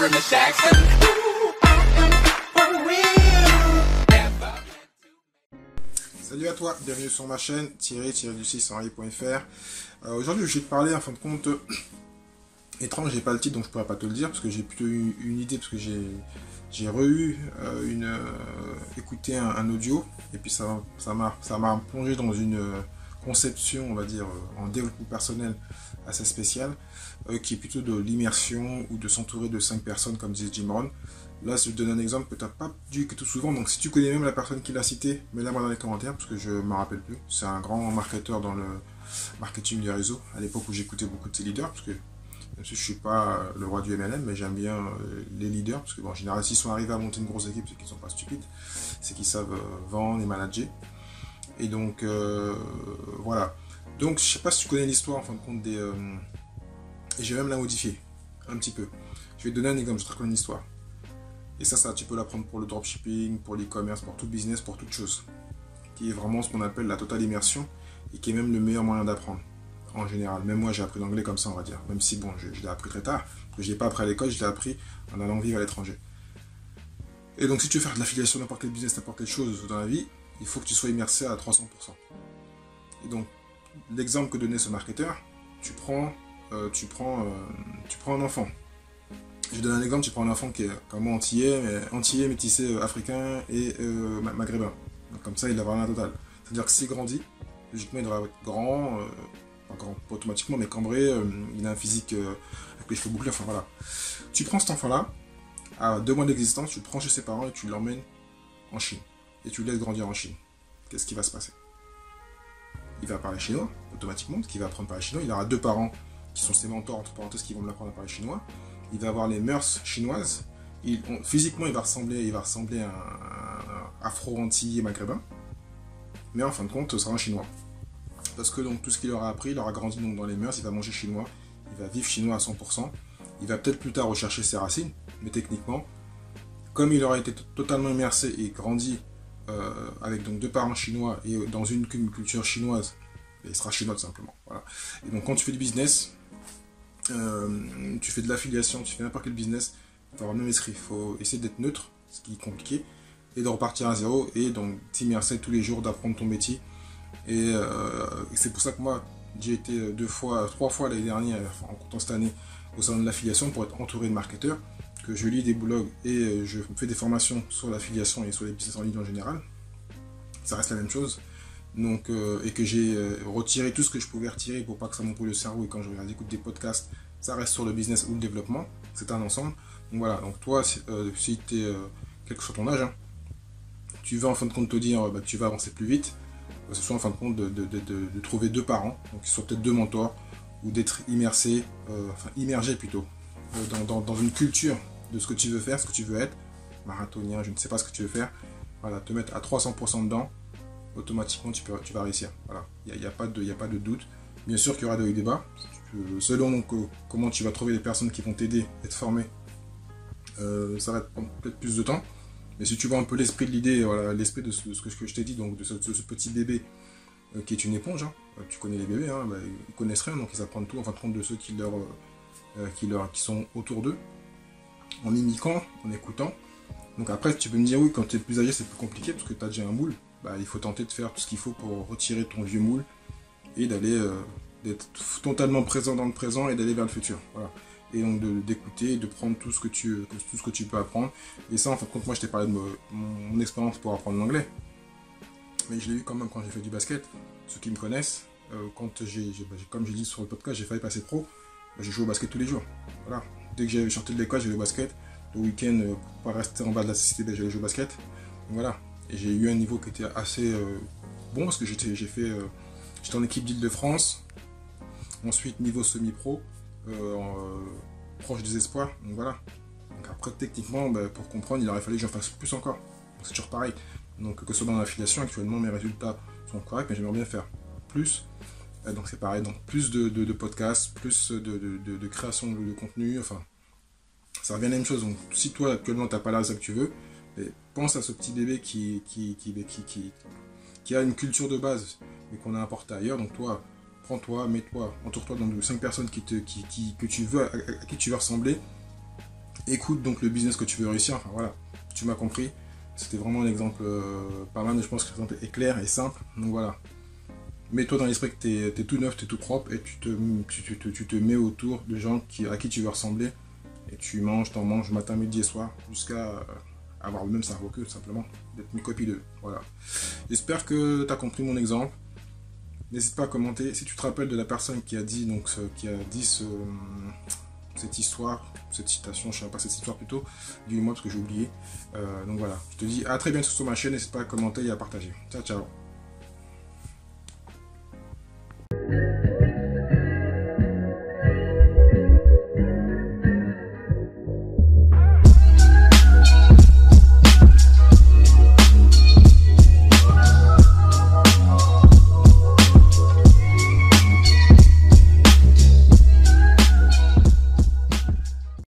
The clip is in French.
Salut à toi, bienvenue sur ma chaîne Thierry-du6enrayer.fr. Aujourd'hui je vais te parler en fin de compte étrange, j'ai pas le titre donc je pourrais pas te le dire parce que j'ai plutôt eu une idée parce que j'ai écouté un audio et puis ça m'a plongé dans une conception, on va dire, en développement personnel assez spéciale qui est plutôt de l'immersion ou de s'entourer de 5 personnes comme disait Jim Rohn. Là, je te donne un exemple que tu n'as pas dit que tout souvent, donc si tu connais même la personne qui l'a cité, mets-la moi dans les commentaires, parce que je ne me rappelle plus. C'est un grand marketeur dans le marketing du réseau, à l'époque où j'écoutais beaucoup de ces leaders, parce que même si je ne suis pas le roi du MLM, mais j'aime bien les leaders, parce que bon, en général, s'ils sont arrivés à monter une grosse équipe, c'est qu'ils ne sont pas stupides, c'est qu'ils savent vendre et manager. Et donc, voilà. Donc, je ne sais pas si tu connais l'histoire, en fin de compte, et je vais même la modifier, un petit peu. Je vais te donner un exemple, je te raconte une histoire. Et ça, tu peux l'apprendre pour le dropshipping, pour l'e-commerce, pour tout business, pour toute chose. Qui est vraiment ce qu'on appelle la totale immersion et qui est même le meilleur moyen d'apprendre. En général, même moi j'ai appris l'anglais comme ça, on va dire. Même si, bon, je l'ai appris très tard. Je ne l'ai pas appris à l'école, je l'ai appris en allant vivre à l'étranger. Et donc, si tu veux faire de l'affiliation, n'importe quel business, n'importe quelle chose dans la vie, il faut que tu sois immersé à 300%. Et donc, l'exemple que donnait ce marketeur, tu prends un enfant. Je donne un exemple, tu prends un enfant qui est comme moi antillais, métissé, africain et maghrébin. Donc comme ça, il a vraiment la totale. C'est-à-dire que s'il grandit, logiquement, il devrait être grand, pas grand pas automatiquement, mais cambré, il a un physique avec les cheveux bouclés, enfin voilà. Tu prends cet enfant-là, à 2 mois d'existence, tu le prends chez ses parents et tu l'emmènes en Chine. Et tu le laisses grandir en Chine. Qu'est-ce qui va se passer? Il va parler chinois, automatiquement, parce qu'il va apprendre à parler chinois. Il aura 2 parents qui sont ses mentors, entre parenthèses, qui vont l'apprendre à parler chinois. Il va avoir les mœurs chinoises. Physiquement, il va ressembler à un afro-antillais maghrébin. Mais en fin de compte, ce sera un chinois. Parce que donc, tout ce qu'il aura appris, il aura grandi donc, dans les mœurs, il va manger chinois, il va vivre chinois à 100%. Il va peut-être plus tard rechercher ses racines, mais techniquement, comme il aura été totalement immersé et grandi avec donc 2 parents chinois et dans une culture chinoise, il sera chinois tout simplement. Voilà. Et donc quand tu fais du business, tu fais de l'affiliation, tu fais n'importe quel business, il faut avoir le même esprit, il faut essayer d'être neutre, ce qui est compliqué, et de repartir à zéro, et donc t'immerser tous les jours, d'apprendre ton métier. Et c'est pour ça que moi, j'ai été 3 fois l'année dernière, enfin, en comptant cette année, au salon de l'affiliation pour être entouré de marketeurs, que je lis des blogs et je fais des formations sur l'affiliation et sur les business en ligne en général. Ça reste la même chose. Donc, et que j'ai retiré tout ce que je pouvais retirer pour pas que ça m'embrouille le cerveau, et quand je regarde, écoute des podcasts, ça reste sur le business ou le développement, c'est un ensemble. Donc voilà, donc toi si tu es quel que soit ton âge, hein, tu vas en fin de compte te dire que tu vas avancer plus vite, ce soit en fin de compte de trouver 2 parents, donc qui soient peut-être 2 mentors, ou d'être immergé plutôt, dans une culture de ce que tu veux faire, ce que tu veux être, marathonien, je ne sais pas ce que tu veux faire, voilà, te mettre à 300% dedans, automatiquement tu vas réussir. Voilà, il n'y a pas de doute. Bien sûr qu'il y aura des hauts et des bas. Selon donc, comment tu vas trouver les personnes qui vont t'aider à être formé, ça va prendre peut-être plus de temps. Mais si tu vois un peu l'esprit de l'idée, voilà, l'esprit de ce que je t'ai dit, donc de ce petit bébé qui est une éponge, hein. Tu connais les bébés, hein, ils connaissent rien, donc ils apprennent tout en fin de compte de ceux qui sont autour d'eux, en mimiquant, en écoutant. Donc après, tu peux me dire, oui, quand tu es plus âgé, c'est plus compliqué parce que tu as déjà un moule. Il faut tenter de faire tout ce qu'il faut pour retirer ton vieux moule et d'être totalement présent dans le présent et d'aller vers le futur. Voilà. Et donc d'écouter, de prendre tout ce que tu peux apprendre. Et ça, en fin de compte, moi, je t'ai parlé de mon expérience pour apprendre l'anglais. Mais je l'ai eu quand même quand j'ai fait du basket. Ceux qui me connaissent, comme j'ai dit sur le podcast, j'ai failli passer pro. J'ai joué au basket tous les jours. Voilà. Dès que j'avais sorti de l'école, j'ai joué au basket. Le week-end, pour pas rester en bas de la société, j'allais jouer au basket. Donc voilà. Et j'ai eu un niveau qui était assez bon parce que j'étais en équipe d'Île-de-France. Ensuite, niveau semi-pro, proche des espoirs. Donc voilà. Donc après, techniquement, pour comprendre, il aurait fallu que j'en fasse plus encore. Donc c'est toujours pareil. Donc que ce soit dans l'affiliation, actuellement, mes résultats sont corrects, mais j'aimerais bien faire plus. Donc c'est pareil. Donc plus de podcasts, plus de création de contenu. Enfin, ça revient à la même chose. Donc si toi, actuellement, tu n'as pas la résultat que tu veux, pense à ce petit bébé qui a une culture de base, mais qu'on a importé ailleurs. Donc toi, prends-toi, mets-toi, entoure-toi dans 5 personnes à qui tu veux ressembler, écoute donc le business que tu veux réussir. Enfin voilà, tu m'as compris. C'était vraiment un exemple pas mal, mais je pense que l'exemple est clair et simple. Donc voilà. Mets-toi dans l'esprit que tu es tout neuf, tu es tout propre et tu te mets autour de gens à qui tu veux ressembler. Et tu manges, t'en manges matin, midi et soir jusqu'à avoir le même cerveau qu'eux, tout simplement. D'être une copie d'eux. Voilà. J'espère que tu as compris mon exemple. N'hésite pas à commenter. Si tu te rappelles de la personne qui a dit, cette histoire, cette citation, je ne sais pas cette histoire plutôt, dis-moi parce que j'ai oublié. Donc voilà, je te dis à très bientôt sur ma chaîne, n'hésite pas à commenter et à partager. Ciao, ciao.